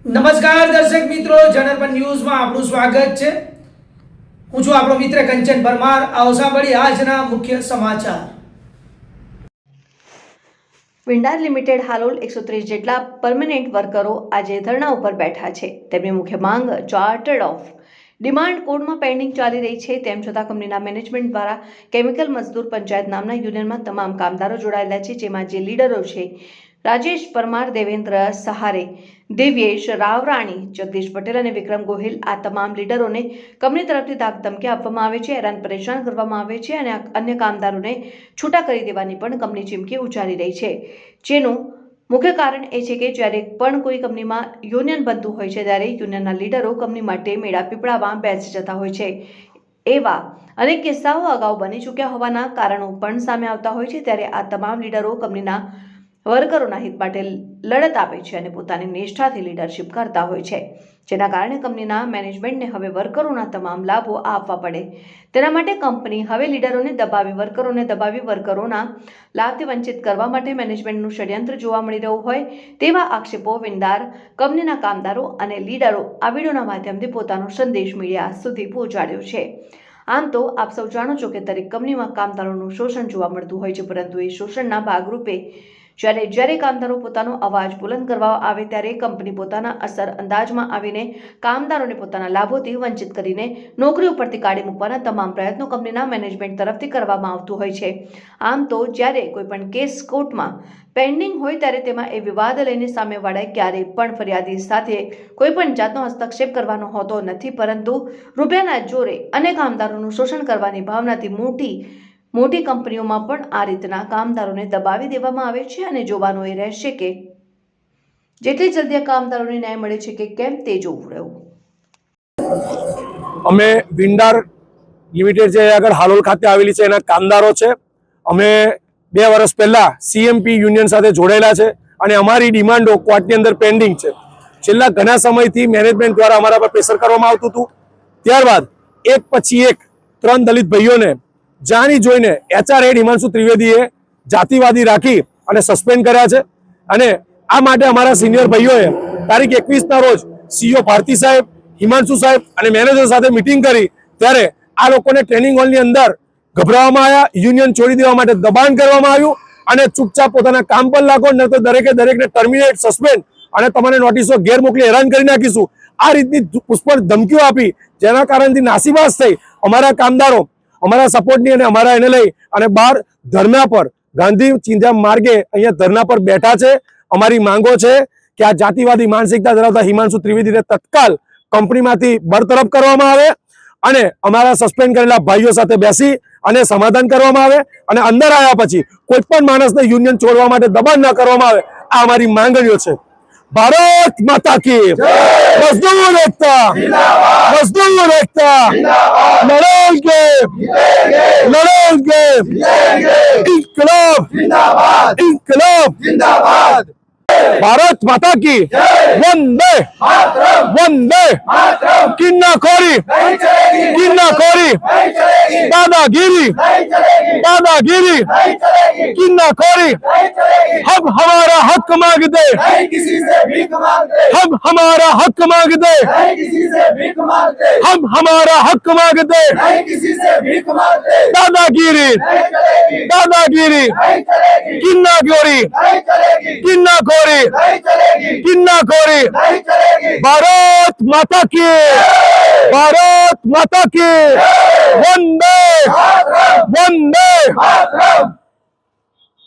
નમસ્કાર દર્શક મિત્રો, જનરપન ન્યૂઝમાં આપનું સ્વાગત છે। હું છું આપણો મિત્ર કંચન પરમાર। આવો સાંભળીએ આજના મુખ્ય સમાચાર। વિન્ડાર લિમિટેડ હાલોલ 130 જેટલા પરમેનન્ટ વર્કરો આજે ધરણા ઉપર બેઠા છે। તેમની મુખ્ય માંગ ચાર્ટર્ડ ઓફ ડિમાન્ડ કોડમાં પેન્ડિંગ ચાલી રહી છે। તેમ છતાં કંપનીના મેનેજમેન્ટ દ્વારા કેમિકલ મજદૂર પંચાયત નામના યુનિયનમાં તમામ કામદારો જોડાયેલા છે, જેમાં જે લીડરો છે રાજેશ પરમાર, દેવેન્દ્ર સહારે, દિવ્યેશ રાવરાણી, જગદીશ પટેલ અને વિક્રમ ગોહિલ, આ તમામ લીડરોને કંપની તરફથી ધાકધમકી આપવામાં આવે છે, હેરાન પરેશાન કરવામાં આવે છે અને અન્ય કામદારોને છૂટા કરી દેવાની પણ કંપની ચીમકી ઉચ્ચારી રહી છે। જેનું મુખ્ય કારણ એ છે કે જ્યારે પણ કોઈ કંપનીમાં યુનિયન બનતું હોય છે ત્યારે યુનિયનના લીડરો કંપની માટે મેળા પીપળામાં બેસી જતા હોય છે। એવા અનેક કિસ્સાઓ અગાઉ બની ચૂક્યા હોવાના કારણો પણ સામે આવતા હોય છે। ત્યારે આ તમામ લીડરો કંપનીના વર્કરોના હિત માટે લડત આપે છે અને પોતાની નિષ્ઠાથી લીડરશિપ કરતા હોય છે, જેના કારણે કંપનીના મેનેજમેન્ટને હવે વર્કરોના તમામ લાભો આપવા પડે તેના માટે કંપની હવે લીડરોને દબાવી વર્કરોના લાભથી વંચિત કરવા માટે મેનેજમેન્ટનું ષડયંત્ર જોવા મળી રહ્યું હોય તેવા આક્ષેપો વિન્ડાર કંપનીના કામદારો અને લીડરો આ વિડીયોના માધ્યમથી પોતાનો સંદેશ મીડિયા સુધી પહોંચાડ્યો છે। આમ તો આપ સૌ જાણો છો કે દરેક કંપનીમાં કામદારોનું શોષણ જોવા મળતું હોય છે, પરંતુ એ શોષણના ભાગરૂપે જ્યારે કામદારો પોતાનો અવાજ બુલંદ કરવા આવે ત્યારે કંપની પોતાના અસર અંદાજમાં આવીને કામદારોને પોતાના લાભોથી વંચિત કરીને નોકરી ઉપરથી કાઢી મૂકવાના તમામ પ્રયત્નો કંપનીના મેનેજમેન્ટ તરફથી કરવામાં આવતું હોય છે। આમ તો જ્યારે કોઈ પણ કેસ કોર્ટમાં પેન્ડિંગ હોય ત્યારે તેમાં એ વિવાદ લઈને સામેવાળાએ ક્યારેય પણ ફરિયાદી સાથે કોઈ પણ જાતનો હસ્તક્ષેપ કરવાનો હોતો નથી, પરંતુ રૂપિયાના જોરે અને કામદારોનું શોષણ કરવાની ભાવનાથી મોટી કંપનીઓમાં પણ આ રીતના કામદારોને દબાવી દેવામાં આવે છે અને જોવાનું એ રહેશે કે જેટલી જલ્દી આ કામદારોને ન્યાય મળે છે કે કેમ તે જોવું રહ્યું। અમે વિન્ડાર લિમિટેડ જે આગળ હાલોલ ખાતે આવેલી છે એના કામદારો છે। અમે 2 વર્ષ પહેલા સીએમપી યુનિયન સાથે જોડાયેલા છે અને અમારી ડિમાન્ડો કોર્ટની અંદર પેન્ડિંગ છે। છેલ્લા ઘણા સમયથી મેનેજમેન્ટ દ્વારા અમારા પર પ્રેશર કરવામાં આવતું હતું। ત્યારબાદ એક પછી એક 3 દલિત ભાઈઓને જાણી જોઈને એચઆર હેડ હિમાંશુ ત્રિવેદીએ જાતિવાદી રાખી અને સસ્પેન્ડ કર્યા છે અને આ માટે અમારા સિનિયર ભાઈઓએ તારીખ 21ના રોજ સીઓ ભારતી સાહેબ, હિમાંશુ સાહેબ અને મેનેજર સાથે મીટિંગ કરી ત્યારે આ લોકોને ટ્રેનિંગ હોલની અંદર ગભરાવવામાં આવ્યા, યુનિયન છોડી દેવા માટે દબાણ કરવામાં આવ્યું અને ચૂપચાપ પોતાના કામ પર લાગો, ન તો દરેકને ટર્મિનેટ, સસ્પેન્ડ અને તમારે નોટિસો ઘેર મોકલી હેરાન કરી નાખીશું, આ રીતની પુષ્કળ ધમકીઓ આપી, જેના કારણથી નાસીપાસ થઈ અમારા કામદારો અમારા સપોર્ટની અને અમારા એને લઈ અને બહાર ધરણા પર ગાંધી ચિંધ્યા માર્ગે અહીંયા ધરણા પર બેઠા છે। અમારી માંગો છે કે આ જાતિવાદી માનસિકતા ધરાવતા હિમાંશુ ત્રિવેદીને તત્કાલ કંપનીમાંથી બરતરફ કરવામાં આવે અને અમારા સસ્પેન્ડ કરેલા ભાઈઓ સાથે બેસી અને સમાધાન કરવામાં આવે અને અંદર આવ્યા પછી કોઈ પણ માણસને યુનિયન છોડવા માટે દબાણ ન કરવામાં આવે, આ અમારી માંગણીઓ છે। भारत माता की मजदूर एकता, मजदूर एकता, लड़ेंगे इंकलाब इंकलाब जिंदाबाद। भारत माता की वंदे वंदे। किन्नाखोरी दादागिरी किन्नाखोरी। हम हमारा हक मांगते, हम हमारा हक मांगते, हम हमारा हक मांगते। दादागिरी किन्नाखोरी किन्नाखोरी। भारत माता की वंदे वंदे।